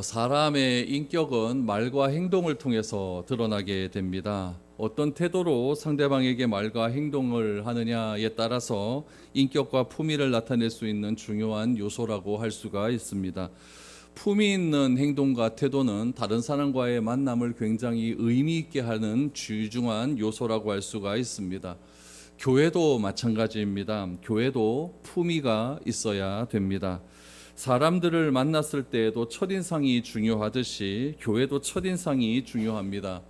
사람의 인격은 말과 행동을 통해서 드러나게 됩니다. 어떤 태도로 상대방에게 말과 행동을 하느냐에 따라서 인격과 품위를 나타낼 수 있는 중요한 요소라고 할 수가 있습니다. 품위 있는 행동과 태도는 다른 사람과의 만남을 굉장히 의미 있게 하는 주중한 요소라고 할 수가 있습니다. 교회도 마찬가지입니다. 교회도 품위가 있어야 됩니다. 사람들을 만났을 때에도 첫인상이 중요하듯이 교회도 첫인상이 중요합니다.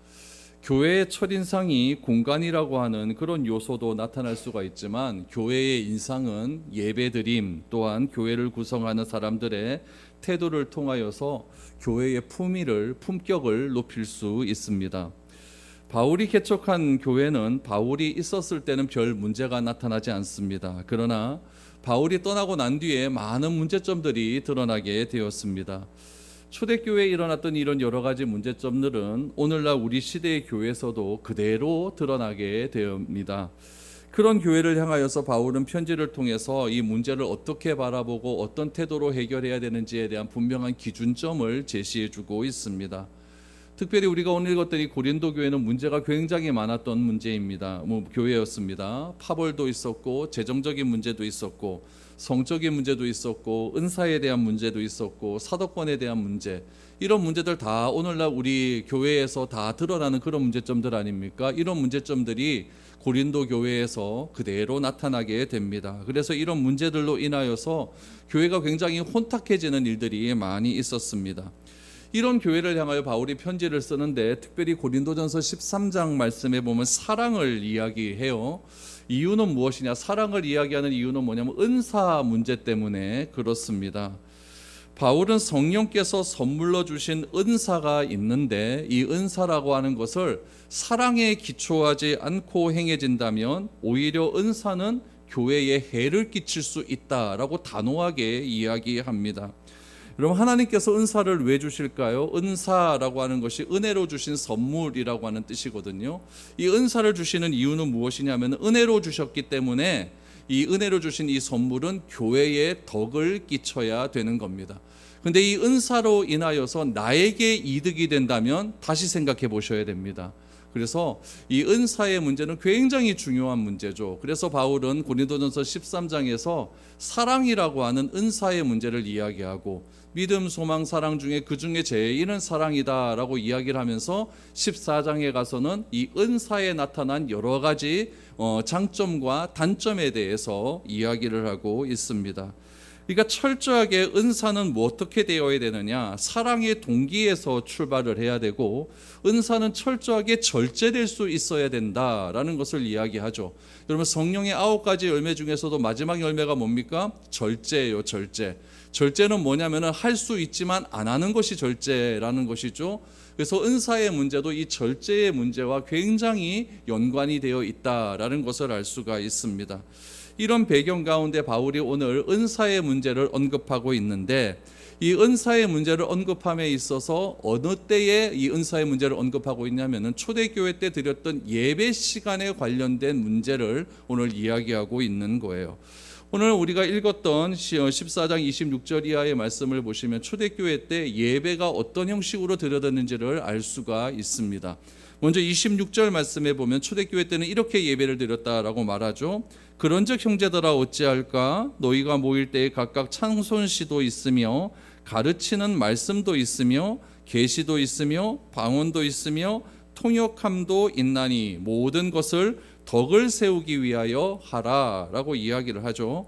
교회의 첫인상이 공간이라고 하는 그런 요소도 나타날 수가 있지만, 교회의 인상은 예배드림 또한 교회를 구성하는 사람들의 태도를 통하여서 교회의 품격을 높일 수 있습니다. 바울이 개척한 교회는 바울이 있었을 때는 별 문제가 나타나지 않습니다. 그러나 바울이 떠나고 난 뒤에 많은 문제점들이 드러나게 되었습니다. 초대교회에 일어났던 이런 여러 가지 문제점들은 오늘날 우리 시대의 교회에서도 그대로 드러나게 됩니다. 그런 교회를 향하여서 바울은 편지를 통해서 이 문제를 어떻게 바라보고 어떤 태도로 해결해야 되는지에 대한 분명한 기준점을 제시해주고 있습니다. 특별히 우리가 오늘 읽었던 이 고린도 교회는 문제가 굉장히 많았던 문제입니다. 교회였습니다. 파벌도 있었고, 재정적인 문제도 있었고, 성적인 문제도 있었고, 은사에 대한 문제도 있었고, 사도권에 대한 문제, 이런 문제들 다 오늘날 우리 교회에서 다 드러나는 그런 문제점들 아닙니까? 이런 문제점들이 고린도 교회에서 그대로 나타나게 됩니다. 그래서 이런 문제들로 인하여서 교회가 굉장히 혼탁해지는 일들이 많이 있었습니다. 이런 교회를 향하여 바울이 편지를 쓰는데, 특별히 고린도전서 13장 말씀에 보면 사랑을 이야기해요. 이유는 무엇이냐? 사랑을 이야기하는 이유는 뭐냐면 은사 문제 때문에 그렇습니다. 바울은 성령께서 선물로 주신 은사가 있는데, 이 은사라고 하는 것을 사랑에 기초하지 않고 행해진다면 오히려 은사는 교회에 해를 끼칠 수 있다라고 단호하게 이야기합니다. 여러분, 하나님께서 은사를 왜 주실까요? 은사라고 하는 것이 은혜로 주신 선물이라고 하는 뜻이거든요. 이 은사를 주시는 이유는 무엇이냐면 은혜로 주셨기 때문에 이 은혜로 주신 이 선물은 교회에 덕을 끼쳐야 되는 겁니다. 근데 이 은사로 인하여서 나에게 이득이 된다면 다시 생각해 보셔야 됩니다. 그래서 이 은사의 문제는 굉장히 중요한 문제죠. 그래서 바울은 고린도전서 13장에서 사랑이라고 하는 은사의 문제를 이야기하고, 믿음, 소망, 사랑 중에 그 중에 제일은 사랑이다 라고 이야기를 하면서 14장에 가서는 이 은사에 나타난 여러 가지 장점과 단점에 대해서 이야기를 하고 있습니다. 그러니까 철저하게 은사는 어떻게 되어야 되느냐? 사랑의 동기에서 출발을 해야 되고, 은사는 철저하게 절제될 수 있어야 된다라는 것을 이야기하죠. 여러분, 성령의 9가지 열매 중에서도 마지막 열매가 뭡니까? 절제예요. 절제는 뭐냐면은 할 수 있지만 안 하는 것이 절제라는 것이죠. 그래서 은사의 문제도 이 절제의 문제와 굉장히 연관이 되어 있다라는 것을 알 수가 있습니다. 이런 배경 가운데 바울이 오늘 은사의 문제를 언급하고 있는데, 이 은사의 문제를 언급함에 있어서 어느 때에 이 은사의 문제를 언급하고 있냐면은 초대교회 때 드렸던 예배 시간에 관련된 문제를 오늘 이야기하고 있는 거예요. 오늘 우리가 읽었던 14장 26절 이하의 말씀을 보시면 초대교회 때 예배가 어떤 형식으로 드려졌는지를 알 수가 있습니다. 먼저 26절 말씀에 보면 초대교회 때는 이렇게 예배를 드렸다라고 말하죠. 그런즉 형제들아 어찌할까? 너희가 모일 때에 각각 찬송시도 있으며 가르치는 말씀도 있으며 계시도 있으며 방언도 있으며 통역함도 있나니 모든 것을 덕을 세우기 위하여 하라라고 이야기를 하죠.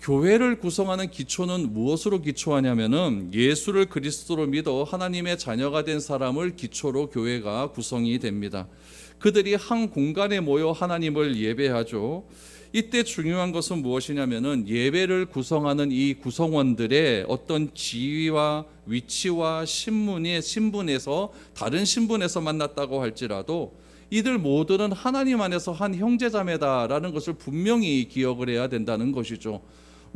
교회를 구성하는 기초는 무엇으로 기초하냐면은 예수를 그리스도로 믿어 하나님의 자녀가 된 사람을 기초로 교회가 구성이 됩니다. 그들이 한 공간에 모여 하나님을 예배하죠. 이때 중요한 것은 무엇이냐면은 예배를 구성하는 이 구성원들의 어떤 지위와 위치와 신분에서 다른 신분에서 만났다고 할지라도 이들 모두는 하나님 안에서 한 형제자매다라는 것을 분명히 기억을 해야 된다는 것이죠.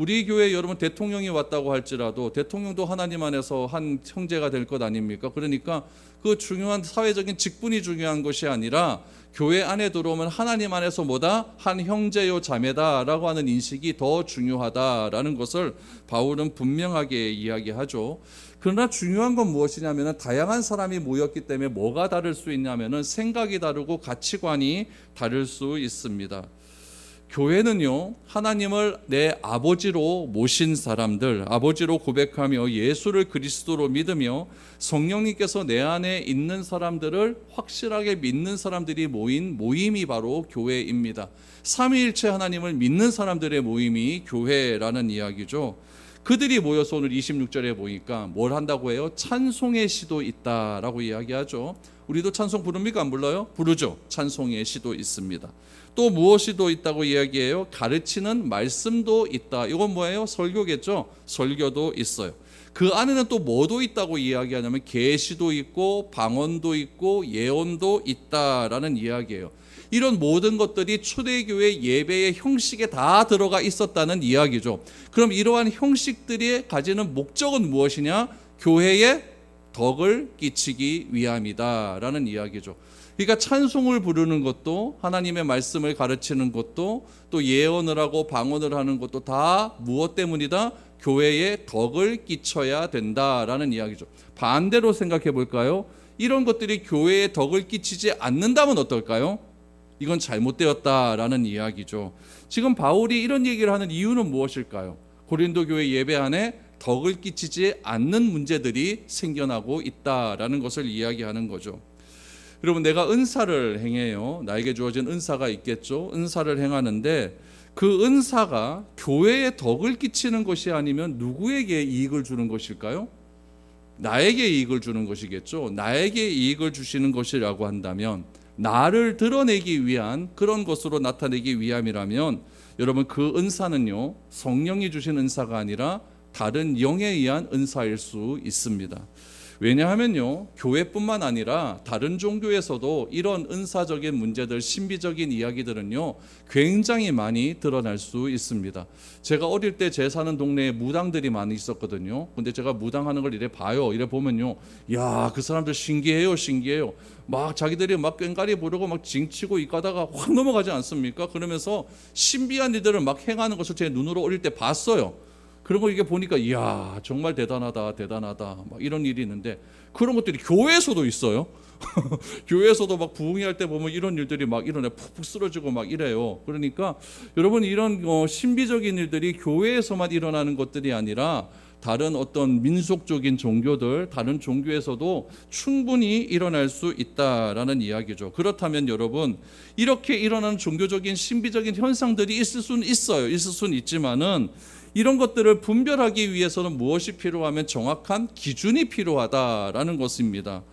우리 교회 여러분 대통령이 왔다고 할지라도 대통령도 하나님 안에서 한 형제가 될 것 아닙니까? 그러니까 그 중요한 사회적인 직분이 중요한 것이 아니라 교회 안에 들어오면 하나님 안에서 뭐다? 한 형제요 자매다라고 하는 인식이 더 중요하다라는 것을 바울은 분명하게 이야기하죠. 그러나 중요한 건 무엇이냐면 다양한 사람이 모였기 때문에 뭐가 다를 수 있냐면 생각이 다르고 가치관이 다를 수 있습니다. 교회는요, 하나님을 내 아버지로 모신 사람들, 아버지로 고백하며 예수를 그리스도로 믿으며 성령님께서 내 안에 있는 사람들을 확실하게 믿는 사람들이 모인 모임이 바로 교회입니다. 삼위일체 하나님을 믿는 사람들의 모임이 교회라는 이야기죠. 그들이 모여서 오늘 26절에 보니까 뭘 한다고 해요? 찬송의 시도 있다라고 이야기하죠. 우리도 찬송 부릅니까? 안 불러요? 부르죠. 찬송의 시도 있습니다. 또 무엇이 더 있다고 이야기해요? 가르치는 말씀도 있다. 이건 뭐예요? 설교겠죠? 설교도 있어요. 그 안에는 또 뭐도 있다고 이야기하냐면 계시도 있고 방언도 있고 예언도 있다라는 이야기예요. 이런 모든 것들이 초대교회 예배의 형식에 다 들어가 있었다는 이야기죠. 그럼 이러한 형식들이 가지는 목적은 무엇이냐? 교회에 덕을 끼치기 위함이다라는 이야기죠. 그러니까 찬송을 부르는 것도 하나님의 말씀을 가르치는 것도 또 예언을 하고 방언을 하는 것도 다 무엇 때문이다? 교회에 덕을 끼쳐야 된다라는 이야기죠. 반대로 생각해 볼까요? 이런 것들이 교회에 덕을 끼치지 않는다면 어떨까요? 이건 잘못되었다라는 이야기죠. 지금 바울이 이런 얘기를 하는 이유는 무엇일까요? 고린도 교회 예배 안에 덕을 끼치지 않는 문제들이 생겨나고 있다라는 것을 이야기하는 거죠. 여러분, 내가 은사를 행해요. 나에게 주어진 은사가 있겠죠. 은사를 행하는데 그 은사가 교회에 덕을 끼치는 것이 아니면 누구에게 이익을 주는 것일까요? 나에게 이익을 주는 것이겠죠. 나에게 이익을 주시는 것이라고 한다면, 나를 드러내기 위한 그런 것으로 나타내기 위함이라면 여러분, 그 은사는요, 성령이 주신 은사가 아니라 다른 영에 의한 은사일 수 있습니다. 왜냐하면요, 교회뿐만 아니라 다른 종교에서도 이런 은사적인 문제들, 신비적인 이야기들은요 굉장히 많이 드러날 수 있습니다. 제가 어릴 때 제 사는 동네에 무당들이 많이 있었거든요. 근데 제가 무당하는 걸 이래 봐요. 이래 보면요, 야, 그 사람들 신기해요. 막 자기들이 막 꽹과리 부르고 막 징치고 이가다가 확 넘어가지 않습니까? 그러면서 신비한 일들을 막 행하는 것을 제 눈으로 어릴 때 봤어요. 그런 거 이게 보니까 이야, 정말 대단하다 막 이런 일이 있는데, 그런 것들이 교회에서도 있어요. 교회에서도 막 부흥회 할 때 보면 이런 일들이 막 일어나 푹푹 쓰러지고 막 이래요. 그러니까 여러분, 이런 신비적인 일들이 교회에서만 일어나는 것들이 아니라 다른 어떤 민속적인 종교들, 다른 종교에서도 충분히 일어날 수 있다라는 이야기죠. 그렇다면 여러분, 이렇게 일어나는 종교적인 신비적인 현상들이 있을 수는 있어요. 있을 수는 있지만은 이런 것들을 분별하기 위해서는 무엇이 필요하면 정확한 기준이 필요하다라는 것입니다.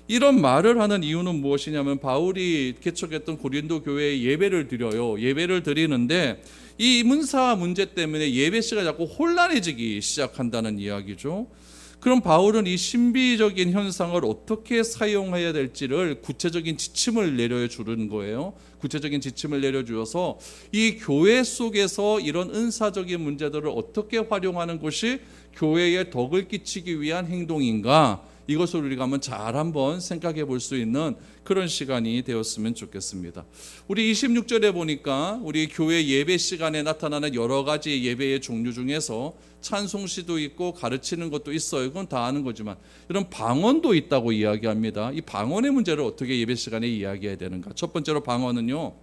이런 말을 하는 이유는 무엇이냐면, 바울이 개척했던 고린도 교회에 예배를 드려요. 예배를 드리는데 이 문사 문제 때문에 예배 시가 자꾸 혼란해지기 시작한다는 이야기죠. 그럼 바울은 이 신비적인 현상을 어떻게 사용해야 될지를 구체적인 지침을 내려주는 거예요. 구체적인 지침을 내려주어서 이 교회 속에서 이런 은사적인 문제들을 어떻게 활용하는 것이 교회에 덕을 끼치기 위한 행동인가, 이것을 우리가 한번 생각해 볼 수 있는 그런 시간이 되었으면 좋겠습니다. 우리 26절에 보니까 우리 교회 예배 시간에 나타나는 여러 가지 예배의 종류 중에서 찬송시도 있고 가르치는 것도 있어요. 이건 다 아는 거지만 이런 방언도 있다고 이야기합니다. 이 방언의 문제를 어떻게 예배 시간에 이야기해야 되는가? 첫 번째로 방언은요,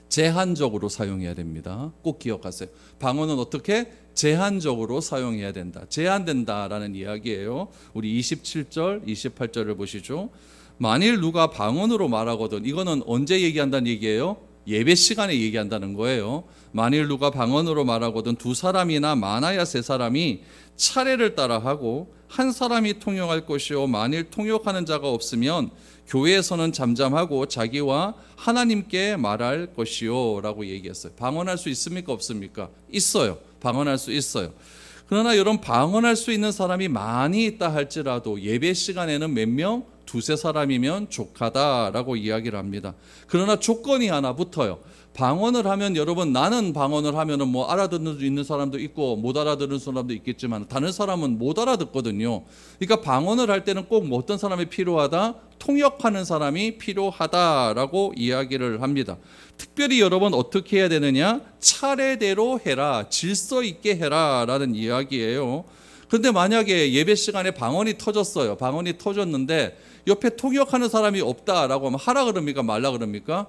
제한적으로 사용해야 됩니다. 꼭 기억하세요. 방언은 어떻게? 제한적으로 사용해야 된다. 제한된다라는 이야기예요. 우리 27절, 28절을 보시죠. 만일 누가 방언으로 말하거든, 이거는 언제 얘기한다는 얘기예요? 예배 시간에 얘기한다는 거예요. 만일 누가 방언으로 말하거든 두 사람이나 많아야 세 사람이 차례를 따라 하고 한 사람이 통역할 것이요, 만일 통역하는 자가 없으면 교회에서는 잠잠하고 자기와 하나님께 말할 것이요 라고 얘기했어요. 방언할 수 있습니까? 없습니까? 있어요. 방언할 수 있어요. 그러나 이런 방언할 수 있는 사람이 많이 있다 할지라도 예배 시간에는 몇 명? 두세 사람이면 족하다라고 이야기를 합니다. 그러나 조건이 하나 붙어요. 방언을 하면 여러분, 나는 방언을 하면은 뭐 알아듣는 수 있는 사람도 있고 못 알아듣는 사람도 있겠지만 다른 사람은 못 알아듣거든요. 그러니까 방언을 할 때는 꼭 뭐 어떤 사람이 필요하다? 통역하는 사람이 필요하다라고 이야기를 합니다. 특별히 여러분 어떻게 해야 되느냐? 차례대로 해라, 질서 있게 해라라는 이야기예요. 그런데 만약에 예배 시간에 방언이 터졌어요. 방언이 터졌는데 옆에 통역하는 사람이 없다라고 하면 하라 그럽니까? 말라 그럽니까?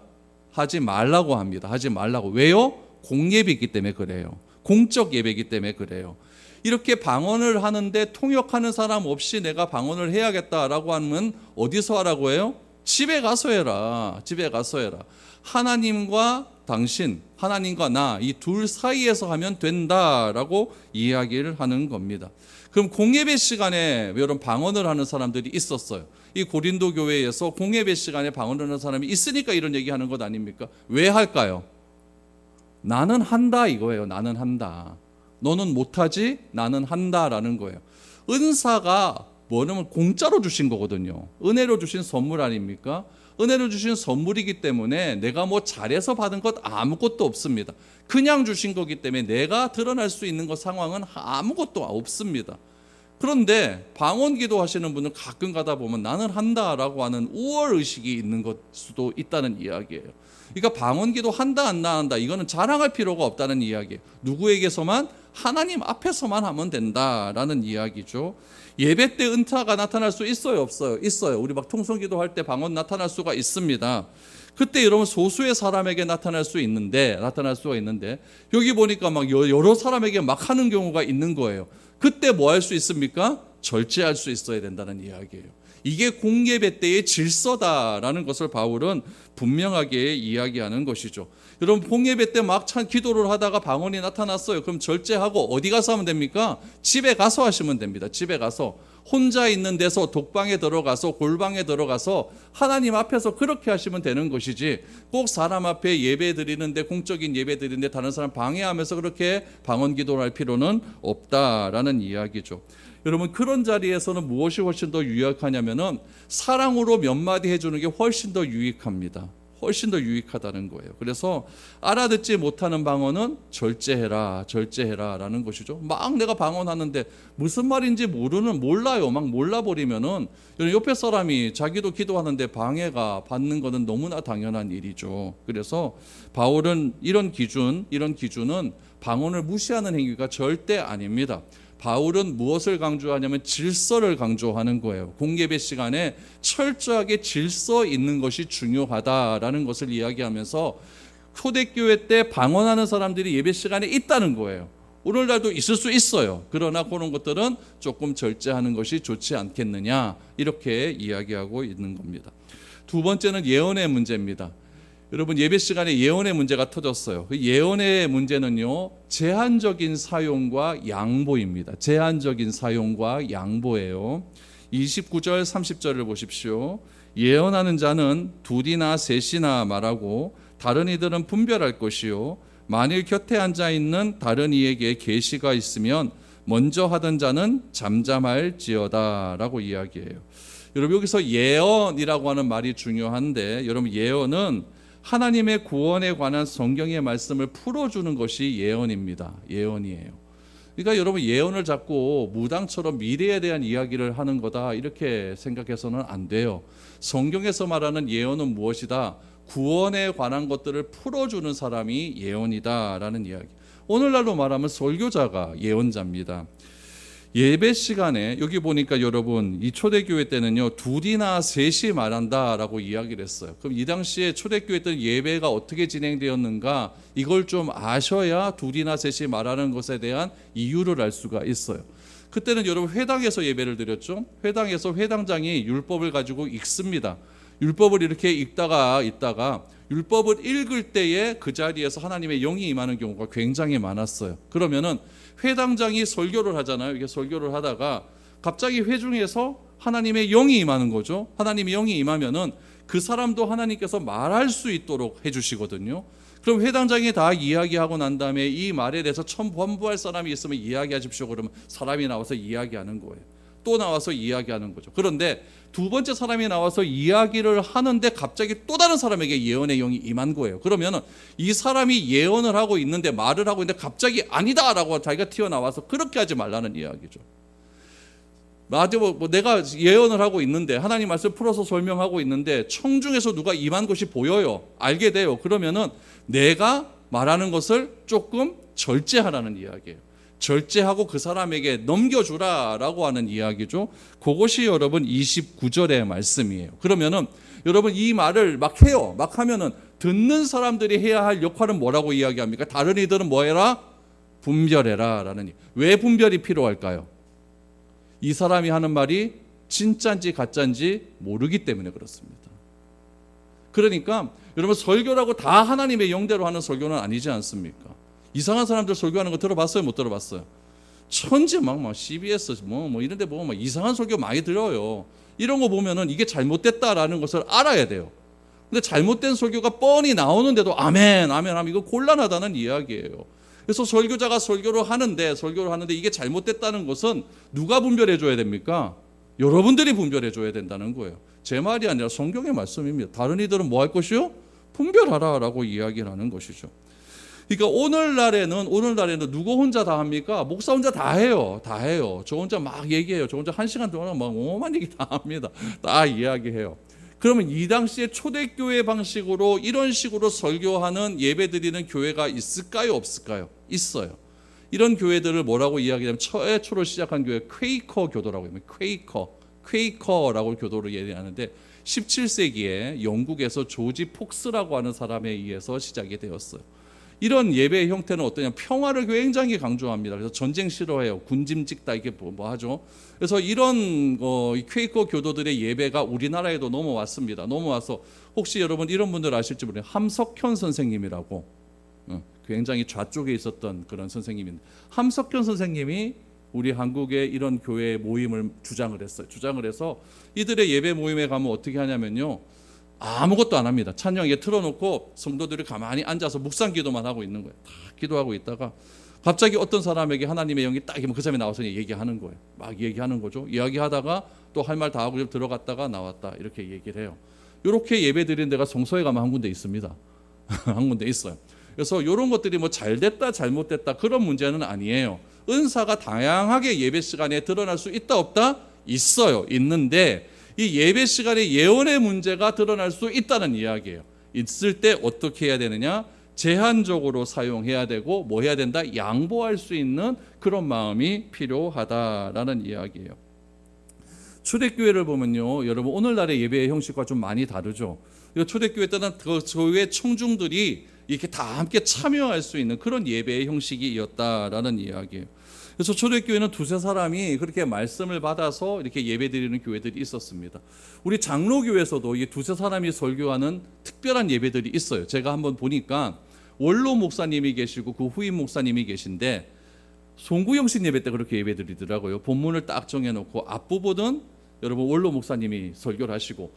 하지 말라고 합니다. 하지 말라고. 왜요? 공예배이기 때문에 그래요. 공적 예배이기 때문에 그래요. 이렇게 방언을 하는데 통역하는 사람 없이 내가 방언을 해야겠다라고 하면 어디서 하라고 해요? 집에 가서 해라. 집에 가서 해라. 하나님과 당신, 하나님과 나, 이 둘 사이에서 하면 된다라고 이야기를 하는 겁니다. 그럼 공예배 시간에 여러분 방언을 하는 사람들이 있었어요. 이 고린도 교회에서 공예배 시간에 방언을 하는 사람이 있으니까 이런 얘기하는 것 아닙니까? 왜 할까요? 나는 한다 이거예요. 나는 한다. 너는 못하지? 나는 한다라는 거예요. 은사가 뭐냐면 공짜로 주신 거거든요. 은혜로 주신 선물 아닙니까? 은혜로 주신 선물이기 때문에 내가 뭐 잘해서 받은 것 아무것도 없습니다. 그냥 주신 거기 때문에 내가 드러날 수 있는 것 상황은 아무것도 없습니다. 그런데 방언 기도하시는 분은 가끔 가다 보면 나는 한다라고 하는 우월의식이 있는 것 수도 있다는 이야기예요. 그러니까 방언 기도 한다 안 한다 이거는 자랑할 필요가 없다는 이야기예요. 누구에게서만? 하나님 앞에서만 하면 된다라는 이야기죠. 예배 때 은사가 나타날 수 있어요, 없어요? 있어요. 우리 막 통성기도 할 때 방언 나타날 수가 있습니다. 그때 여러분 소수의 사람에게 나타날 수가 있는데 여기 보니까 막 여러 사람에게 막 하는 경우가 있는 거예요. 그때 뭐 할 수 있습니까? 절제할 수 있어야 된다는 이야기예요. 이게 공예배 때의 질서다라는 것을 바울은 분명하게 이야기하는 것이죠. 여러분 공예배 때 막 찬 기도를 하다가 방언이 나타났어요. 그럼 절제하고 어디 가서 하면 됩니까? 집에 가서 하시면 됩니다. 집에 가서 혼자 있는 데서 독방에 들어가서 골방에 들어가서 하나님 앞에서 그렇게 하시면 되는 것이지 꼭 사람 앞에 예배 드리는데 공적인 예배 드리는데 다른 사람 방해하면서 그렇게 방언 기도를 할 필요는 없다라는 이야기죠. 여러분 그런 자리에서는 무엇이 훨씬 더 유익하냐면은 사랑으로 몇 마디 해주는 게 훨씬 더 유익합니다. 훨씬 더 유익하다는 거예요. 그래서 알아듣지 못하는 방언은 절제해라라는 것이죠. 막 내가 방언하는데 무슨 말인지 몰라요. 막 몰라버리면은 옆에 사람이 자기도 기도하는데 방해가 받는 것은 너무나 당연한 일이죠. 그래서 바울은 이런 기준은 방언을 무시하는 행위가 절대 아닙니다. 바울은 무엇을 강조하냐면 질서를 강조하는 거예요. 공예배 시간에 철저하게 질서 있는 것이 중요하다라는 것을 이야기하면서 초대교회 때 방언하는 사람들이 예배 시간에 있다는 거예요. 오늘날도 있을 수 있어요. 그러나 그런 것들은 조금 절제하는 것이 좋지 않겠느냐 이렇게 이야기하고 있는 겁니다. 두 번째는 예언의 문제입니다. 여러분 예배 시간에 예언의 문제가 터졌어요. 그 예언의 문제는요 제한적인 사용과 양보입니다. 제한적인 사용과 양보예요. 29절 30절을 보십시오. 예언하는 자는 둘이나 셋이나 말하고 다른 이들은 분별할 것이요 만일 곁에 앉아 있는 다른 이에게 계시가 있으면 먼저 하던 자는 잠잠할지어다라고 이야기해요. 여러분 여기서 예언이라고 하는 말이 중요한데 여러분 예언은 하나님의 구원에 관한 성경의 말씀을 풀어주는 것이 예언입니다. 예언이에요. 그러니까 여러분 예언을 자꾸 무당처럼 미래에 대한 이야기를 하는 거다 이렇게 생각해서는 안 돼요. 성경에서 말하는 예언은 무엇이다? 구원에 관한 것들을 풀어주는 사람이 예언이다라는 이야기. 오늘날로 말하면 설교자가 예언자입니다. 예배 시간에 여기 보니까 여러분 이 초대교회 때는요 둘이나 셋이 말한다라고 이야기를 했어요. 그럼 이 당시에 초대교회 때 예배가 어떻게 진행되었는가 이걸 좀 아셔야 둘이나 셋이 말하는 것에 대한 이유를 알 수가 있어요. 그때는 여러분 회당에서 예배를 드렸죠. 회당에서 회당장이 율법을 가지고 읽습니다. 율법을 이렇게 읽다가 율법을 읽을 때에 그 자리에서 하나님의 영이 임하는 경우가 굉장히 많았어요. 그러면은 회당장이 설교를 하잖아요. 이게 설교를 하다가 갑자기 회중에서 하나님의 영이 임하는 거죠. 하나님의 영이 임하면은 그 사람도 하나님께서 말할 수 있도록 해주시거든요. 그럼 회당장이 다 이야기하고 난 다음에 이 말에 대해서 첨부할 사람이 있으면 이야기하십시오. 그러면 사람이 나와서 이야기하는 거예요. 또 나와서 이야기하는 거죠. 그런데 두 번째 사람이 나와서 이야기를 하는데 갑자기 또 다른 사람에게 예언의 영이 임한 거예요. 그러면 이 사람이 예언을 하고 있는데, 말을 하고 있는데 갑자기 아니다라고 자기가 튀어나와서 그렇게 하지 말라는 이야기죠. 맞아, 내가 예언을 하고 있는데, 하나님 말씀 풀어서 설명하고 있는데 청중에서 누가 임한 것이 보여요. 알게 돼요. 그러면은 내가 말하는 것을 조금 절제하라는 이야기예요. 절제하고 그 사람에게 넘겨주라라고 하는 이야기죠. 그것이 여러분 29절의 말씀이에요. 그러면은 여러분 이 말을 막 해요. 막 하면은 듣는 사람들이 해야 할 역할은 뭐라고 이야기합니까? 다른 이들은 뭐 해라? 분별해라 라는. 왜 분별이 필요할까요? 이 사람이 하는 말이 진짜인지 가짜인지 모르기 때문에 그렇습니다. 그러니까 여러분 설교라고 다 하나님의 영대로 하는 설교는 아니지 않습니까? 이상한 사람들 설교하는 거 들어봤어요? 못 들어봤어요? 천지 막 CBS 뭐 이런 데 보면 막 이상한 설교 많이 들어요. 이런 거 보면은 이게 잘못됐다라는 것을 알아야 돼요. 근데 잘못된 설교가 뻔히 나오는데도 아멘 아멘 하면 이거 곤란하다는 이야기예요. 그래서 설교자가 설교를 하는데 이게 잘못됐다는 것은 누가 분별해 줘야 됩니까? 여러분들이 분별해 줘야 된다는 거예요. 제 말이 아니라 성경의 말씀입니다. 다른 이들은 뭐 할 것이요? 분별하라라고 이야기를 하는 것이죠. 그러니까 오늘날에는 누구 혼자 다 합니까? 목사 혼자 다 해요. 저 혼자 막 얘기해요. 저 혼자 1시간 동안 막 오만 얘기 다 합니다. 다 이야기해요. 그러면 이 당시에 초대교회 방식으로 이런 식으로 설교하는 예배드리는 교회가 있을까요? 없을까요? 있어요. 이런 교회들을 뭐라고 이야기하냐면 최초로 시작한 교회 퀘이커 교도라고 합니다. 퀘이커라고 교도를 얘기하는데 17세기에 영국에서 조지 폭스라고 하는 사람에 의해서 시작이 되었어요. 이런 예배의 형태는 어떠냐? 평화를 굉장히 강조합니다. 그래서 전쟁 싫어해요. 군짐 찍다 이게 뭐 하죠? 그래서 이런 퀘이커 교도들의 예배가 우리나라에도 넘어왔습니다. 넘어와서 혹시 여러분 이런 분들 아실지 모르겠어요. 함석현 선생님이라고 굉장히 좌쪽에 있었던 그런 선생님인데, 함석현 선생님이 우리 한국의 이런 교회 모임을 주장을 했어요. 주장을 해서 이들의 예배 모임에 가면 어떻게 하냐면요, 아무것도 안 합니다. 찬양에 틀어놓고 성도들이 가만히 앉아서 묵상 기도만 하고 있는 거예요. 다 기도하고 있다가 갑자기 어떤 사람에게 하나님의 영이 딱 이면 그 사람이 나와서 얘기하는 거예요. 막 얘기하는 거죠. 이야기하다가 또 할 말 다 하고 들어갔다가 나왔다 이렇게 얘기를 해요. 이렇게 예배 드리는 데가 성서에 가면 한 군데 있습니다. 한 군데 있어요. 그래서 이런 것들이 뭐 잘됐다 잘못됐다 그런 문제는 아니에요. 은사가 다양하게 예배 시간에 드러날 수 있다 없다? 있어요. 있는데 이 예배 시간에 예언의 문제가 드러날 수 있다는 이야기예요. 있을 때 어떻게 해야 되느냐? 제한적으로 사용해야 되고 뭐 해야 된다? 양보할 수 있는 그런 마음이 필요하다라는 이야기예요. 초대교회를 보면요, 여러분 오늘날의 예배의 형식과 좀 많이 다르죠. 초대교회 때는 그 교회 청중들이 이렇게 다 함께 참여할 수 있는 그런 예배의 형식이었다라는 이야기예요. 그래서 초대교회는 두세 사람이 그렇게 말씀을 받아서 이렇게 예배드리는 교회들이 있었습니다. 우리 장로교회에서도 이 두세 사람이 설교하는 특별한 예배들이 있어요. 제가 한번 보니까 원로 목사님이 계시고 그 후임 목사님이 계신데 송구영신 예배 때 그렇게 예배드리더라고요. 본문을 딱 정해놓고 앞부분은 여러분 원로 목사님이 설교를 하시고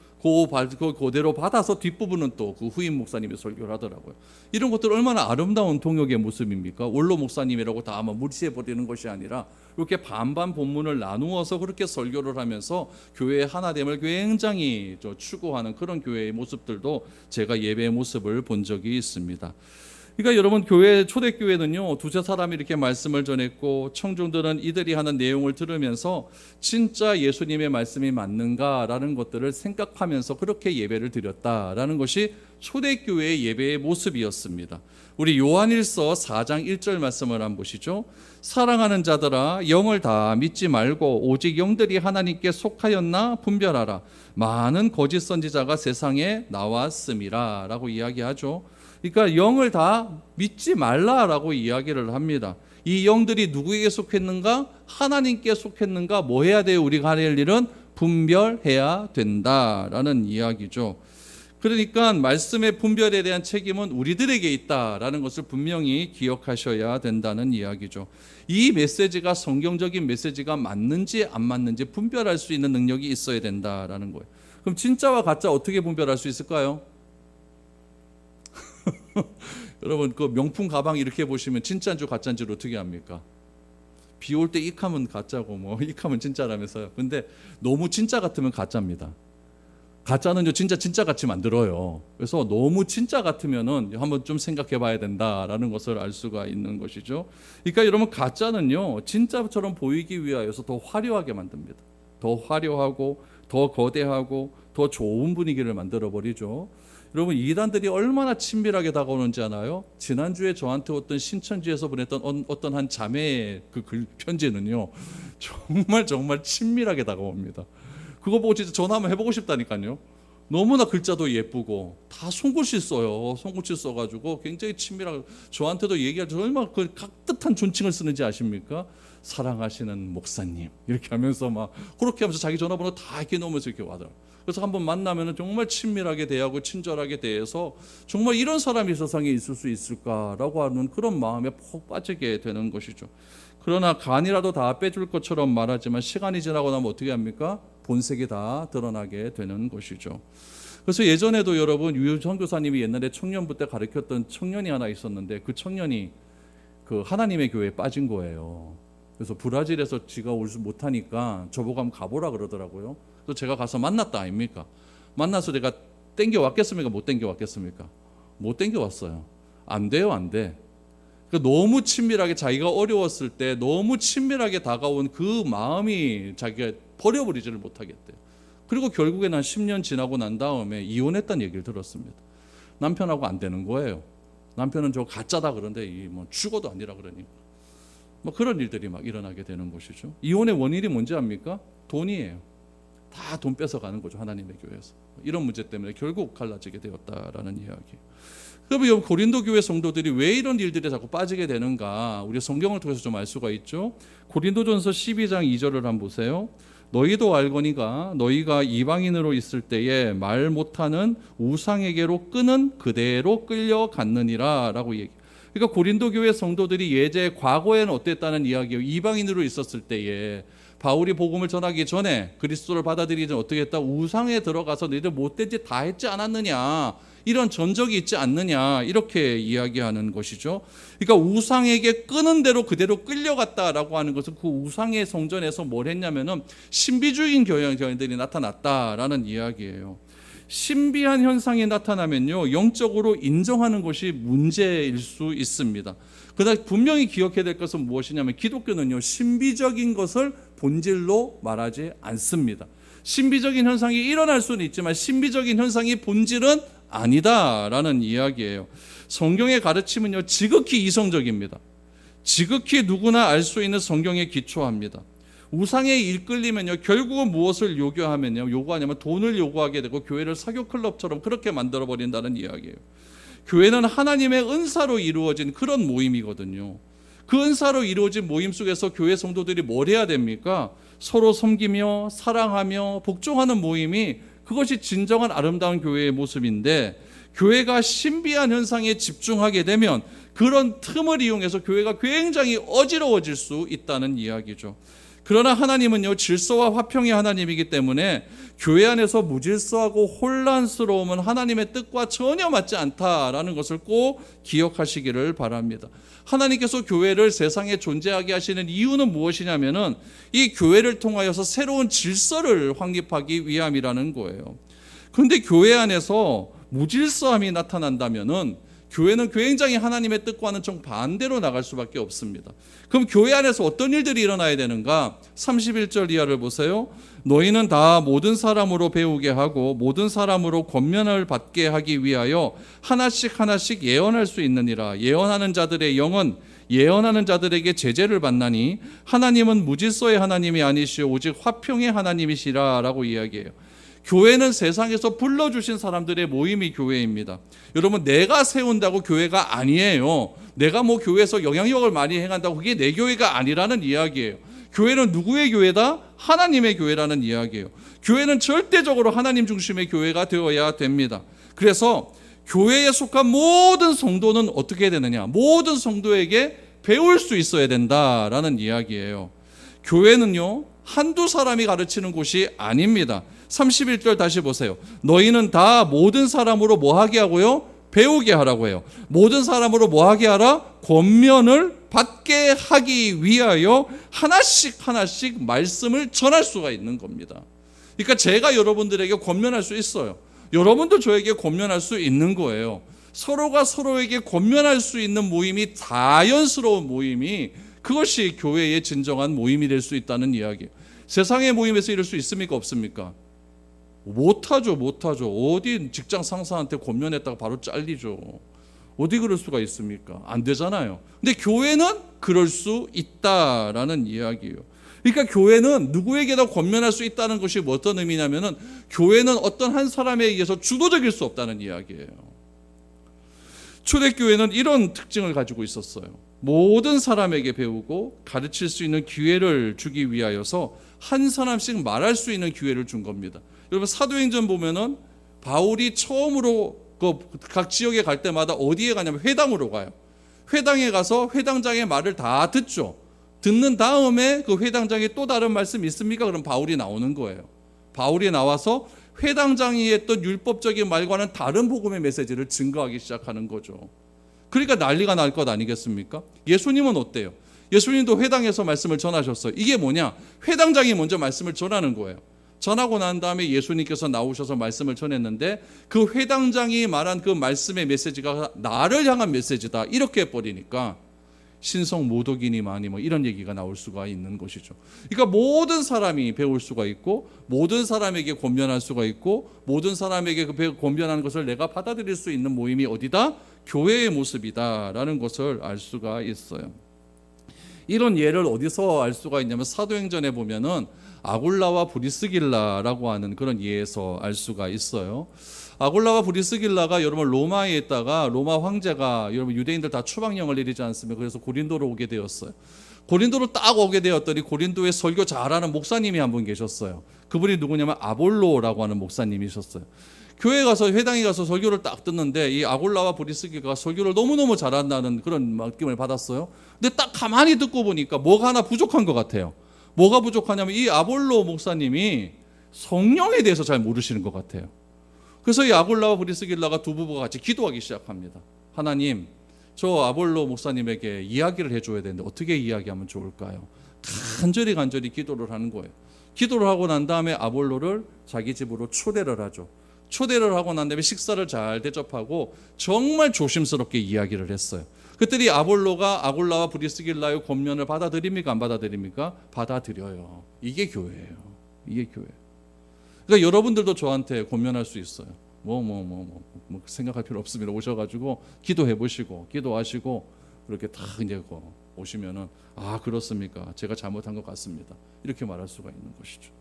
그대로 받아서 뒷부분은 또 그 후임 목사님이 설교를 하더라고요. 이런 것들 얼마나 아름다운 동역의 모습입니까? 원로 목사님이라고 다 아마 무시해버리는 것이 아니라 이렇게 반반 본문을 나누어서 그렇게 설교를 하면서 교회의 하나됨을 굉장히 추구하는 그런 교회의 모습들도 제가 예배의 모습을 본 적이 있습니다. 그러니까 여러분 초대교회는요, 두세 사람이 이렇게 말씀을 전했고 청중들은 이들이 하는 내용을 들으면서 진짜 예수님의 말씀이 맞는가라는 것들을 생각하면서 그렇게 예배를 드렸다라는 것이 초대교회의 예배의 모습이었습니다. 우리 요한일서 4장 1절 말씀을 한번 보시죠. 사랑하는 자들아, 영을 다 믿지 말고 오직 영들이 하나님께 속하였나 분별하라. 많은 거짓 선지자가 세상에 나왔음이라 라고 이야기하죠. 그러니까 영을 다 믿지 말라라고 이야기를 합니다. 이 영들이 누구에게 속했는가? 하나님께 속했는가? 뭐 해야 돼요? 우리가 할 일은 분별해야 된다라는 이야기죠. 그러니까 말씀의 분별에 대한 책임은 우리들에게 있다라는 것을 분명히 기억하셔야 된다는 이야기죠. 이 메시지가 성경적인 메시지가 맞는지 안 맞는지 분별할 수 있는 능력이 있어야 된다라는 거예요. 그럼 진짜와 가짜 어떻게 분별할 수 있을까요? 여러분 그 명품 가방 이렇게 보시면 진짜인지 가짜인지를 어떻게 합니까? 비 올 때 익하면 가짜고 뭐 익하면 진짜라면서요. 근데 너무 진짜 같으면 가짜입니다. 가짜는요 진짜 같이 만들어요. 그래서 너무 진짜 같으면은 한번 좀 생각해 봐야 된다라는 것을 알 수가 있는 것이죠. 그러니까 여러분, 가짜는요 진짜처럼 보이기 위하여서 더 화려하게 만듭니다. 더 화려하고 더 거대하고 더 좋은 분위기를 만들어 버리죠. 여러분, 이단들이 얼마나 친밀하게 다가오는지 아나요? 지난주에 저한테 어떤 신천지에서 보냈던 어떤 한 자매의 그 편지는요 정말 친밀하게 다가옵니다. 그거 보고 진짜 전화 한번 해보고 싶다니까요. 너무나 글자도 예쁘고 다 손글씨 써요. 손글씨 써가지고 굉장히 친밀하고, 저한테도 얘기할 때 얼마나 그 깍듯한 존칭을 쓰는지 아십니까? 사랑하시는 목사님 이렇게 하면서 막 그렇게 하면서 자기 전화번호 다 이렇게 넣으면서 이렇게 와더라고요. 그래서 한번 만나면 정말 친밀하게 대하고 친절하게 대해서 정말 이런 사람이 세상에 있을 수 있을까라고 하는 그런 마음에 푹 빠지게 되는 것이죠. 그러나 간이라도 다 빼줄 것처럼 말하지만 시간이 지나고 나면 어떻게 합니까? 본색이 다 드러나게 되는 것이죠. 그래서 예전에도 여러분, 유효선 교사님이 옛날에 청년부 때 가르쳤던 청년이 하나 있었는데, 그 청년이 그 하나님의 교회에 빠진 거예요. 그래서 브라질에서 지가 오지 못하니까 저보고 한번 가보라 그러더라고요. 그래서 제가 가서 만났다 아닙니까? 만나서 내가 땡겨 왔겠습니까? 못 땡겨 왔겠습니까? 못 땡겨 왔어요. 안 돼요, 안 돼. 너무 친밀하게, 자기가 어려웠을 때 너무 친밀하게 다가온 그 마음이 자기가 버려버리지를 못하겠대요. 그리고 결국에는 한 10년 지나고 난 다음에 이혼했다는 얘기를 들었습니다. 남편하고 안 되는 거예요. 남편은 저 가짜다 그런데 뭐 죽어도 아니라 그러니까 뭐 그런 일들이 막 일어나게 되는 것이죠. 이혼의 원인이 뭔지 압니까? 돈이에요. 다 돈 뺏어가는 거죠, 하나님의 교회에서. 이런 문제 때문에 결국 갈라지게 되었다라는 이야기. 그러면 고린도 교회 성도들이 왜 이런 일들에 자꾸 빠지게 되는가, 우리 성경을 통해서 좀 알 수가 있죠. 고린도전서 12장 2절을 한번 보세요. 너희도 알거니가 너희가 이방인으로 있을 때에 말 못하는 우상에게로 끄는 그대로 끌려갔느니라 라고 얘기. 그러니까 고린도 교회 성도들이 예제 과거에는 어땠다는 이야기예요. 이방인으로 있었을 때에 바울이 복음을 전하기 전에, 그리스도를 받아들이기 전에 어떻게 했다? 우상에 들어가서 너희들 못된 짓 다 했지 않았느냐, 이런 전적이 있지 않느냐, 이렇게 이야기하는 것이죠. 그러니까 우상에게 끄는 대로 그대로 끌려갔다라고 하는 것은 그 우상의 성전에서 뭘 했냐면은 신비주의인 경향들이 나타났다라는 이야기예요. 신비한 현상이 나타나면요 영적으로 인정하는 것이 문제일 수 있습니다. 그러나 분명히 기억해야 될 것은 무엇이냐면, 기독교는요 신비적인 것을 본질로 말하지 않습니다. 신비적인 현상이 일어날 수는 있지만 신비적인 현상이 본질은 아니다라는 이야기예요. 성경의 가르침은요 지극히 이성적입니다. 지극히 누구나 알 수 있는 성경에 기초합니다. 우상에 이끌리면요 결국은 무엇을 요구하냐면 돈을 요구하게 되고 교회를 사교 클럽처럼 그렇게 만들어 버린다는 이야기예요. 교회는 하나님의 은사로 이루어진 그런 모임이거든요. 그 은사로 이루어진 모임 속에서 교회 성도들이 뭘 해야 됩니까? 서로 섬기며 사랑하며 복종하는 모임이, 그것이 진정한 아름다운 교회의 모습인데, 교회가 신비한 현상에 집중하게 되면 그런 틈을 이용해서 교회가 굉장히 어지러워질 수 있다는 이야기죠. 그러나 하나님은요 질서와 화평의 하나님이기 때문에 교회 안에서 무질서하고 혼란스러움은 하나님의 뜻과 전혀 맞지 않다라는 것을 꼭 기억하시기를 바랍니다. 하나님께서 교회를 세상에 존재하게 하시는 이유는 무엇이냐면은 이 교회를 통하여서 새로운 질서를 확립하기 위함이라는 거예요. 그런데 교회 안에서 무질서함이 나타난다면은 교회는 굉장히 하나님의 뜻과는 정반대로 나갈 수밖에 없습니다. 그럼 교회 안에서 어떤 일들이 일어나야 되는가? 31절 이하를 보세요. 너희는 다 모든 사람으로 배우게 하고 모든 사람으로 권면을 받게 하기 위하여 하나씩 예언할 수 있느니라. 예언하는 자들의 영은 예언하는 자들에게 제재를 받나니 하나님은 무질서의 하나님이 아니시오 오직 화평의 하나님이시라 라고 이야기해요. 교회는 세상에서 불러주신 사람들의 모임이 교회입니다. 여러분, 내가 세운다고 교회가 아니에요. 내가 뭐 교회에서 영향력을 많이 행한다고 그게 내 교회가 아니라는 이야기예요. 교회는 누구의 교회다? 하나님의 교회라는 이야기예요. 교회는 절대적으로 하나님 중심의 교회가 되어야 됩니다. 그래서 교회에 속한 모든 성도는 어떻게 되느냐? 모든 성도에게 배울 수 있어야 된다라는 이야기예요. 교회는요 한두 사람이 가르치는 곳이 아닙니다. 31절 다시 보세요. 너희는 다 모든 사람으로 뭐 하게 하고요? 배우게 하라고 해요. 모든 사람으로 뭐 하게 하라? 권면을 받게 하기 위하여 하나씩 말씀을 전할 수가 있는 겁니다. 그러니까 제가 여러분들에게 권면할 수 있어요. 여러분도 저에게 권면할 수 있는 거예요. 서로가 서로에게 권면할 수 있는 모임이 자연스러운 모임이, 그것이 교회의 진정한 모임이 될 수 있다는 이야기예요. 세상의 모임에서 이럴 수 있습니까? 없습니까? 못하죠. 어디 직장 상사한테 권면했다가 바로 잘리죠. 어디 그럴 수가 있습니까? 안 되잖아요. 근데 교회는 그럴 수 있다라는 이야기예요. 그러니까 교회는 누구에게나 권면할 수 있다는 것이 어떤 의미냐면은, 교회는 어떤 한 사람에 의해서 주도적일 수 없다는 이야기예요. 초대교회는 이런 특징을 가지고 있었어요. 모든 사람에게 배우고 가르칠 수 있는 기회를 주기 위하여서 한 사람씩 말할 수 있는 기회를 준 겁니다. 여러분, 사도행전 보면은 바울이 처음으로 각 지역에 갈 때마다 어디에 가냐면 회당으로 가요. 회당에 가서 회당장의 말을 다 듣죠. 듣는 다음에 그 회당장에 또 다른 말씀 있습니까? 그럼 바울이 나오는 거예요. 바울이 나와서 회당장이 했던 율법적인 말과는 다른 복음의 메시지를 증거하기 시작하는 거죠. 그러니까 난리가 날 것 아니겠습니까? 예수님은 어때요? 예수님도 회당에서 말씀을 전하셨어요. 이게 뭐냐? 회당장이 먼저 말씀을 전하는 거예요. 전하고 난 다음에 예수님께서 나오셔서 말씀을 전했는데, 그 회당장이 말한 그 말씀의 메시지가 나를 향한 메시지다, 이렇게 해버리니까 신성 모독이니마니 이런 얘기가 나올 수가 있는 것이죠. 그러니까 모든 사람이 배울 수가 있고, 모든 사람에게 권면할 수가 있고, 모든 사람에게 그 권면하는 것을 내가 받아들일 수 있는 모임이 어디다? 교회의 모습이다라는 것을 알 수가 있어요. 이런 예를 어디서 알 수가 있냐면, 사도행전에 보면은 아굴라와 브리스길라라고 하는 그런 예에서 알 수가 있어요. 아굴라와 브리스길라가 여러분 로마에 있다가 로마 황제가 여러분 유대인들 다 추방령을 내리지 않습니까? 그래서 고린도로 오게 되었어요. 고린도로 딱 오게 되었더니 고린도에 설교 잘하는 목사님이 한 분 계셨어요. 그분이 누구냐면 아볼로라고 하는 목사님이셨어요. 교회 가서 회당에 가서 설교를 딱 듣는데 이 아굴라와 브리스길라가 설교를 너무너무 잘한다는 그런 느낌을 받았어요. 근데 딱 가만히 듣고 보니까 뭐가 하나 부족한 것 같아요. 뭐가 부족하냐면 이 아볼로 목사님이 성령에 대해서 잘 모르시는 것 같아요. 그래서 이 아굴라와 브리스길라가 두 부부가 같이 기도하기 시작합니다. 하나님, 저 아볼로 목사님에게 이야기를 해줘야 되는데 어떻게 이야기하면 좋을까요? 간절히 기도를 하는 거예요. 기도를 하고 난 다음에 아볼로를 자기 집으로 초대를 하죠. 초대를 하고 난 다음에 식사를 잘 대접하고 정말 조심스럽게 이야기를 했어요. 그랬더니 아볼로가 아굴라와 브리스길라의 권면을 받아들입니까? 안 받아들입니까? 받아들여요. 이게 교회예요. 이게 교회. 그러니까 여러분들도 저한테 권면할 수 있어요. 생각할 필요 없습니다. 오셔가지고 기도해 보시고 기도하시고 그렇게 다 이제 오시면은 그렇습니까? 제가 잘못한 것 같습니다. 이렇게 말할 수가 있는 것이죠.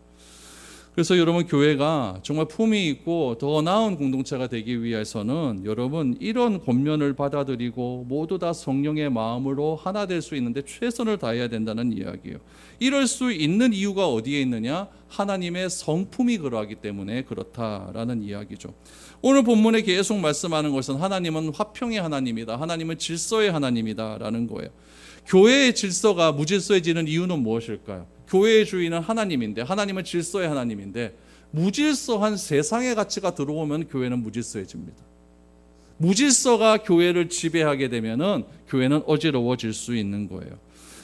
그래서 여러분, 교회가 정말 품위 있고 더 나은 공동체가 되기 위해서는 여러분 이런 권면을 받아들이고 모두 다 성령의 마음으로 하나 될 수 있는데 최선을 다해야 된다는 이야기예요. 이럴 수 있는 이유가 어디에 있느냐? 하나님의 성품이 그러하기 때문에 그렇다라는 이야기죠. 오늘 본문에 계속 말씀하는 것은 하나님은 화평의 하나님이다, 하나님은 질서의 하나님이다라는 거예요. 교회의 질서가 무질서해지는 이유는 무엇일까요? 교회의 주인은 하나님인데, 하나님은 질서의 하나님인데, 무질서한 세상의 가치가 들어오면 교회는 무질서해집니다. 무질서가 교회를 지배하게 되면은 교회는 어지러워질 수 있는 거예요.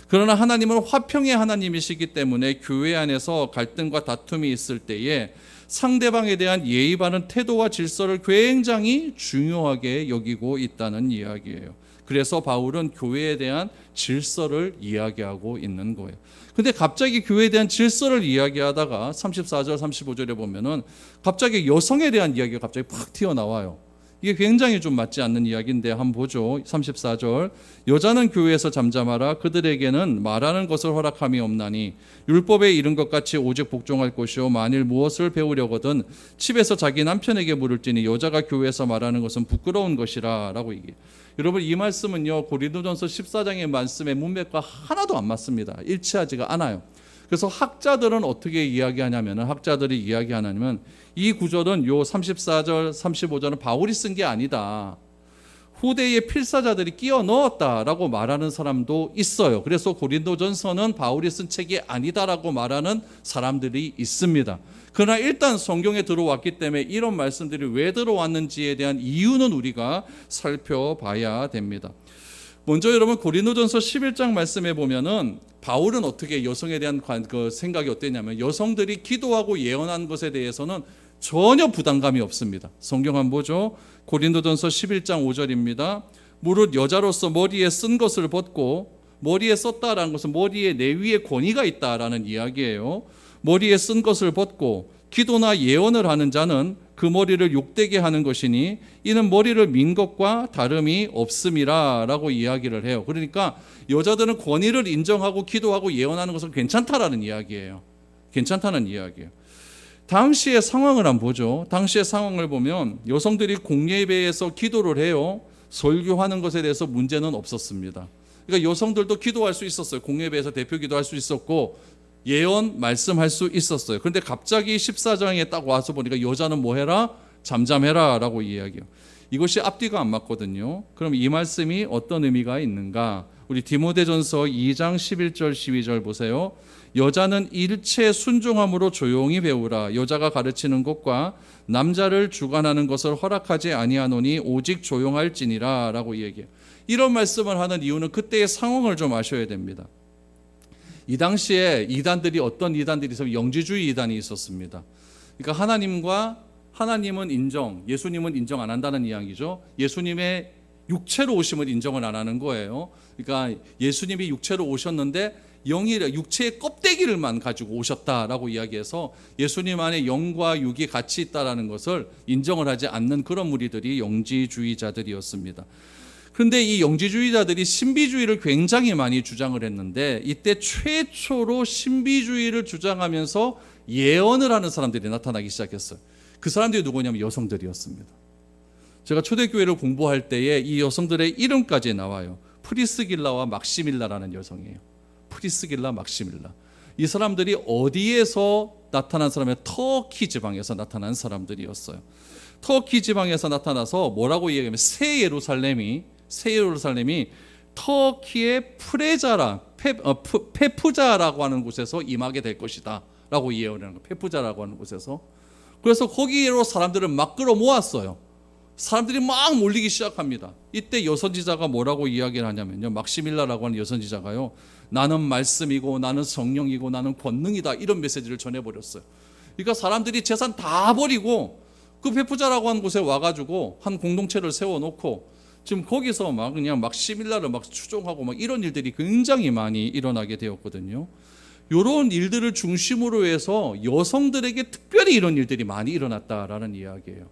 그러나 하나님은 화평의 하나님이시기 때문에 교회 안에서 갈등과 다툼이 있을 때에 상대방에 대한 예의 바른 태도와 질서를 굉장히 중요하게 여기고 있다는 이야기예요. 그래서 바울은 교회에 대한 질서를 이야기하고 있는 거예요. 근데 갑자기 교회에 대한 질서를 이야기하다가 34절 35절에 보면은 갑자기 여성에 대한 이야기가 갑자기 팍 튀어나와요. 이게 굉장히 좀 맞지 않는 이야기인데 한번 보죠. 34절, 여자는 교회에서 잠잠하라. 그들에게는 말하는 것을 허락함이 없나니 율법에 이른 것 같이 오직 복종할 것이요 만일 무엇을 배우려거든 집에서 자기 남편에게 물을지니 여자가 교회에서 말하는 것은 부끄러운 것이라 라고 얘기해요. 여러분, 이 말씀은요 고린도전서 14장의 말씀의 문맥과 하나도 안 맞습니다. 일치하지가 않아요. 그래서 학자들은 어떻게 이야기하냐면, 학자들이 이야기하냐면 이 구절은 요 34절 35절은 바울이 쓴 게 아니다, 후대의 필사자들이 끼워 넣었다라고 말하는 사람도 있어요. 그래서 고린도전서는 바울이 쓴 책이 아니다라고 말하는 사람들이 있습니다. 그러나 일단 성경에 들어왔기 때문에 이런 말씀들이 왜 들어왔는지에 대한 이유는 우리가 살펴봐야 됩니다. 먼저 여러분 고린도전서 11장 말씀에 보면은 바울은 어떻게 여성에 대한 그 생각이 어땠냐면 여성들이 기도하고 예언한 것에 대해서는 전혀 부담감이 없습니다. 성경 한번 보죠. 고린도전서 11장 5절입니다. 무릇 여자로서 머리에 쓴 것을 벗고, 머리에 썼다라는 것은 머리에 내 위에 권위가 있다라는 이야기예요. 머리에 쓴 것을 벗고 기도나 예언을 하는 자는 그 머리를 욕되게 하는 것이니 이는 머리를 민 것과 다름이 없음이라 라고 이야기를 해요. 그러니까 여자들은 권위를 인정하고 기도하고 예언하는 것은 괜찮다라는 이야기예요. 괜찮다는 이야기예요. 당시의 상황을 한번 보죠. 당시의 상황을 보면 여성들이 공예배에서 기도를 해요. 설교하는 것에 대해서 문제는 없었습니다. 그러니까 여성들도 기도할 수 있었어요. 공예배에서 대표 기도할 수 있었고 예언 말씀할 수 있었어요. 그런데 갑자기 14장에 딱 와서 보니까 여자는 뭐 해라? 잠잠해라 라고 이야기해요. 이것이 앞뒤가 안 맞거든요. 그럼 이 말씀이 어떤 의미가 있는가? 우리 디모데전서 2장 11절 12절 보세요. 여자는 일체 순종함으로 조용히 배우라. 여자가 가르치는 것과 남자를 주관하는 것을 허락하지 아니하노니 오직 조용할지니라 라고 얘기해요. 이런 말씀을 하는 이유는 그때의 상황을 좀 아셔야 됩니다. 이 당시에 이단들이 어떤 이단들이 있어요? 영지주의 이단이 있었습니다. 그러니까 하나님은 인정, 예수님은 인정 안 한다는 이야기죠. 예수님의 육체로 오심을 인정을 안 하는 거예요. 그러니까 예수님이 육체로 오셨는데 육체의 껍데기를만 가지고 오셨다라고 이야기해서 예수님 안에 영과 육이 같이 있다라는 것을 인정을 하지 않는 그런 무리들이 영지주의자들이었습니다. 그런데 이 영지주의자들이 신비주의를 굉장히 많이 주장을 했는데 이때 최초로 신비주의를 주장하면서 예언을 하는 사람들이 나타나기 시작했어요. 그 사람들이 누구냐면 여성들이었습니다. 제가 초대교회를 공부할 때에 이 여성들의 이름까지 나와요. 프리스길라와 막시밀라라는 여성이에요. 프리스길라, 막시밀라. 이 사람들이 어디에서 나타난 사람이에요? 터키 지방에서 나타난 사람들이었어요. 터키 지방에서 나타나서 뭐라고 얘기하면 새 예루살렘이 터키의 페푸자라고 하는 곳에서 임하게 될 것이다 라고 예언을 하는 거예요. 페푸자라고 하는 곳에서. 그래서 거기로 사람들을 막 끌어모았어요. 사람들이 막 몰리기 시작합니다. 이때 여선지자가 뭐라고 이야기를 하냐면요, 막시밀라라고 하는 여선지자가요, 나는 말씀이고 나는 성령이고 나는 권능이다, 이런 메시지를 전해버렸어요. 그러니까 사람들이 재산 다 버리고 그 페푸자라고 하는 곳에 와가지고 한 공동체를 세워놓고 지금 거기서 막 그냥 막시밀라를 막 추종하고 막 이런 일들이 굉장히 많이 일어나게 되었거든요. 이런 일들을 중심으로 해서 여성들에게 특별히 이런 일들이 많이 일어났다라는 이야기예요.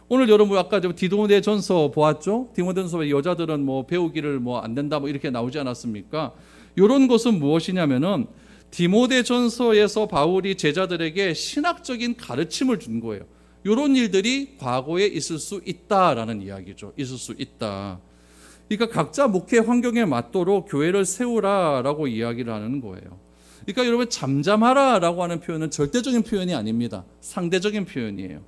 오늘 여러분 아까 디모데전서 보았죠? 디모데전서에 여자들은 뭐 배우기를 뭐 안 된다 뭐 이렇게 나오지 않았습니까? 이런 것은 무엇이냐면은 디모데전서에서 바울이 제자들에게 신학적인 가르침을 준 거예요. 이런 일들이 과거에 있을 수 있다라는 이야기죠. 있을 수 있다. 그러니까 각자 목회 환경에 맞도록 교회를 세우라라고 이야기를 하는 거예요. 그러니까 여러분 잠잠하라라고 하는 표현은 절대적인 표현이 아닙니다. 상대적인 표현이에요.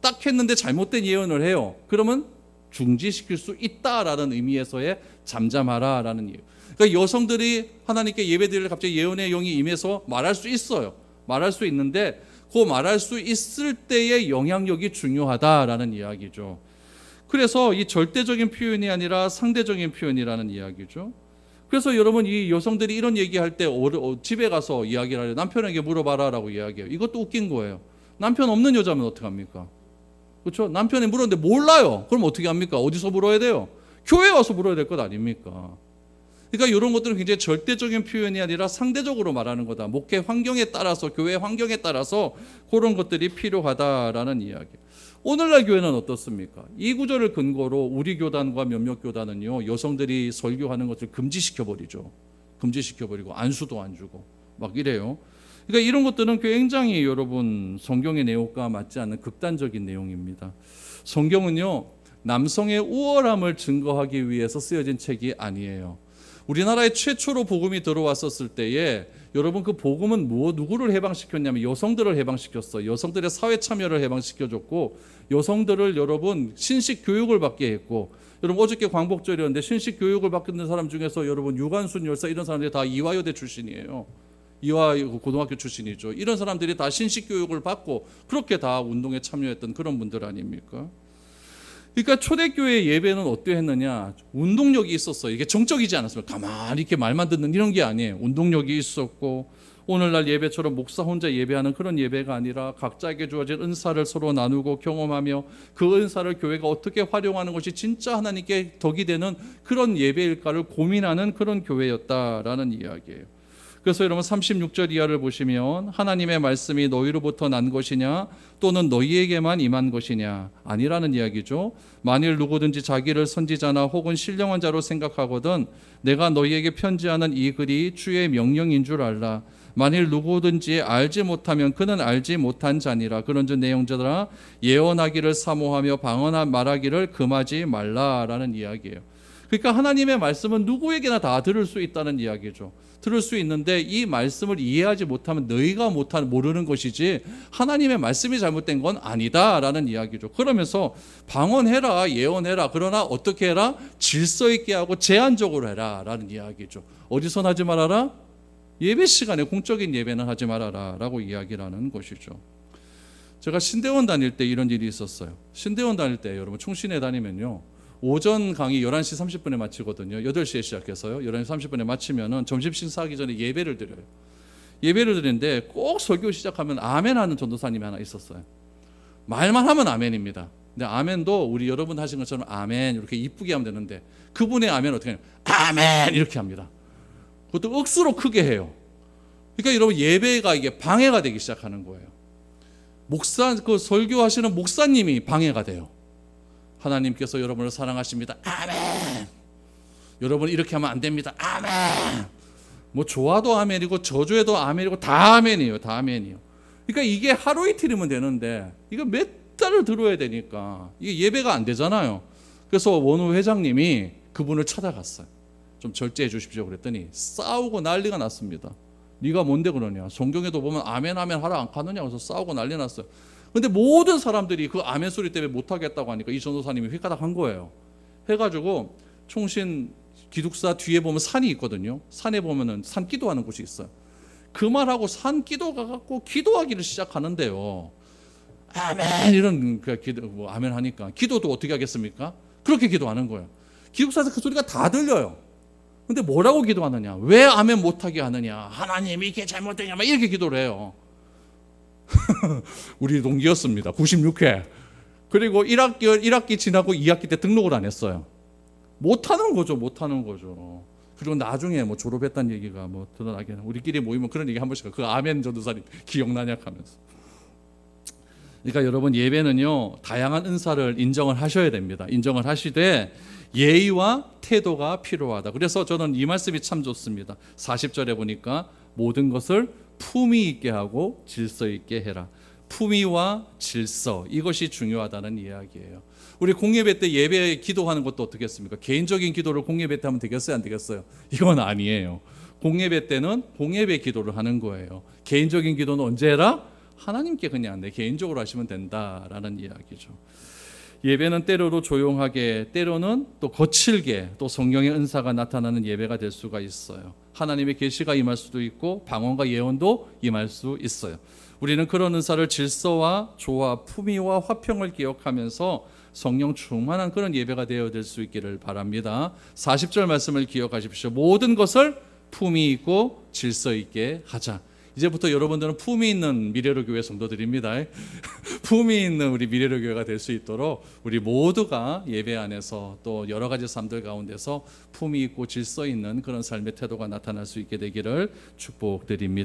딱 했는데 잘못된 예언을 해요. 그러면 중지시킬 수 있다라는 의미에서의 잠잠하라라는 이유. 그러니까 여성들이 하나님께 예배드릴 갑자기 예언의 영이 임해서 말할 수 있어요. 말할 수 있는데 그 말할 수 있을 때의 영향력이 중요하다라는 이야기죠. 그래서 이 절대적인 표현이 아니라 상대적인 표현이라는 이야기죠. 그래서 여러분 이 여성들이 이런 얘기할 때 집에 가서 이야기를 하려 남편에게 물어봐라 라고 이야기해요. 이것도 웃긴 거예요. 남편 없는 여자면 어떡합니까? 그렇죠? 남편이 물었는데 몰라요. 그럼 어떻게 합니까? 어디서 물어야 돼요? 교회 와서 물어야 될 것 아닙니까? 그러니까 이런 것들은 굉장히 절대적인 표현이 아니라 상대적으로 말하는 거다. 목회 환경에 따라서, 교회 환경에 따라서 그런 것들이 필요하다라는 이야기. 오늘날 교회는 어떻습니까? 이 구절을 근거로 우리 교단과 몇몇 교단은요, 여성들이 설교하는 것을 금지시켜버리죠. 금지시켜버리고 안수도 안 주고 막 이래요. 그러니까 이런 것들은 굉장히 여러분 성경의 내용과 맞지 않는 극단적인 내용입니다. 성경은요, 남성의 우월함을 증거하기 위해서 쓰여진 책이 아니에요. 우리나라에 최초로 복음이 들어왔었을 때에 여러분 그 복음은 누구를 해방시켰냐면 여성들을 해방시켰어요. 여성들의 사회 참여를 해방시켜줬고 여성들을 여러분 신식 교육을 받게 했고, 여러분 어저께 광복절이었는데 신식 교육을 받는 사람 중에서 여러분 유관순 열사 이런 사람들이 다 이화여대 출신이에요. 이화 고등학교 출신이죠. 이런 사람들이 다 신식 교육을 받고 그렇게 다 운동에 참여했던 그런 분들 아닙니까? 그러니까 초대교회 예배는 어떠했느냐? 운동력이 있었어요. 이게 정적이지 않았어요. 가만히 이렇게 말만 듣는 이런 게 아니에요. 운동력이 있었고, 오늘날 예배처럼 목사 혼자 예배하는 그런 예배가 아니라 각자에게 주어진 은사를 서로 나누고 경험하며 그 은사를 교회가 어떻게 활용하는 것이 진짜 하나님께 덕이 되는 그런 예배일까를 고민하는 그런 교회였다라는 이야기예요. 그래서 여러분 36절 이하를 보시면 하나님의 말씀이 너희로부터 난 것이냐 또는 너희에게만 임한 것이냐 아니라는 이야기죠. 만일 누구든지 자기를 선지자나 혹은 신령한 자로 생각하거든 내가 너희에게 편지하는 이 글이 주의 명령인 줄 알라. 만일 누구든지 알지 못하면 그는 알지 못한 자니라. 그런즉 내 형제들아 예언하기를 사모하며 방언한 말하기를 금하지 말라라는 이야기예요. 그러니까 하나님의 말씀은 누구에게나 다 들을 수 있다는 이야기죠. 들을 수 있는데 이 말씀을 이해하지 못하면 너희가 모르는 것이지 하나님의 말씀이 잘못된 건 아니다라는 이야기죠. 그러면서 방언해라, 예언해라. 그러나 어떻게 해라? 질서 있게 하고 제한적으로 해라라는 이야기죠. 어디서 하지 말아라? 예배 시간에 공적인 예배는 하지 말아라 라고 이야기를 하는 것이죠. 제가 신대원 다닐 때 이런 일이 있었어요. 신대원 다닐 때 여러분 충신에 다니면요 오전 강의 11시 30분에 마치거든요. 8시에 시작해서요 11시 30분에 마치면은 점심 식사하기 전에 예배를 드려요. 예배를 드리는데 꼭 설교 시작하면 아멘 하는 전도사님이 하나 있었어요. 말만 하면 아멘입니다. 근데 아멘도 우리 여러분 하신 것처럼 아멘 이렇게 이쁘게 하면 되는데 그분의 아멘 어떻게 해요? 아멘 이렇게 합니다. 그것도 억수로 크게 해요. 그러니까 여러분 예배가 이게 방해가 되기 시작하는 거예요. 그 설교하시는 목사님이 방해가 돼요. 하나님께서 여러분을 사랑하십니다. 아멘. 여러분 이렇게 하면 안 됩니다. 아멘. 뭐 좋아도 아멘이고 저주에도 아멘이고 다 아멘이에요. 다 아멘이에요. 그러니까 이게 하루 이틀이면 되는데 이거 몇 달을 들어야 되니까 이게 예배가 안 되잖아요. 그래서 원우 회장님이 그분을 찾아갔어요. 좀 절제해 주십시오 그랬더니 싸우고 난리가 났습니다. 네가 뭔데 그러냐? 성경에도 보면 아멘 아멘 하라 안 하느냐 그래서 싸우고 난리 났어요. 근데 모든 사람들이 그 아멘 소리 때문에 못하겠다고 하니까 이 전도사님이 휘가닥 한 거예요. 해가지고 총신 기숙사 뒤에 보면 산이 있거든요. 산에 보면은 산 기도하는 곳이 있어요. 그 말하고 산 기도 가갖고 기도하기를 시작하는데요. 아멘 이런 그 기도 뭐 아멘 하니까 기도도 어떻게 하겠습니까? 그렇게 기도하는 거예요. 기숙사에서 그 소리가 다 들려요. 근데 뭐라고 기도하느냐? 왜 아멘 못하게 하느냐? 하나님 이게 잘못되냐? 막 이렇게 기도를 해요. 우리 동기였습니다. 96회. 그리고 1학기 지나고 2학기 때 등록을 안 했어요. 못하는 거죠. 그리고 나중에 뭐 졸업했다는 얘기가 뭐 드러나게 우리끼리 모이면 그런 얘기 한 번씩 그 아멘 전도사님 기억나냐 하면서. 그러니까 여러분 예배는요 다양한 은사를 인정을 하셔야 됩니다. 인정을 하시되 예의와 태도가 필요하다. 그래서 저는 이 말씀이 참 좋습니다. 40절에 보니까 모든 것을 품위 있게 하고 질서 있게 해라. 품위와 질서 이것이 중요하다는 이야기예요. 우리 공예배 때 예배 기도하는 것도 어떻겠습니까? 개인적인 기도를 공예배 때 하면 되겠어요? 안 되겠어요? 이건 아니에요. 공예배 때는 공예배 기도를 하는 거예요. 개인적인 기도는 언제 해라? 하나님께 그냥 내 개인적으로 하시면 된다라는 이야기죠. 예배는 때로도 조용하게 때로는 또 거칠게 또 성령의 은사가 나타나는 예배가 될 수가 있어요. 하나님의 계시가 임할 수도 있고 방언과 예언도 임할 수 있어요. 우리는 그런 은사를 질서와 조화, 품위와 화평을 기억하면서 성령 충만한 그런 예배가 되어야 될 수 있기를 바랍니다. 40절 말씀을 기억하십시오. 모든 것을 품위 있고 질서 있게 하자. 이제부터 여러분들은 품위 있는 미래로 교회 성도들입니다. 품위 있는 우리 미래로 교회가 될 수 있도록 우리 모두가 예배 안에서 또 여러 가지 삶들 가운데서 품위 있고 질서 있는 그런 삶의 태도가 나타날 수 있게 되기를 축복드립니다.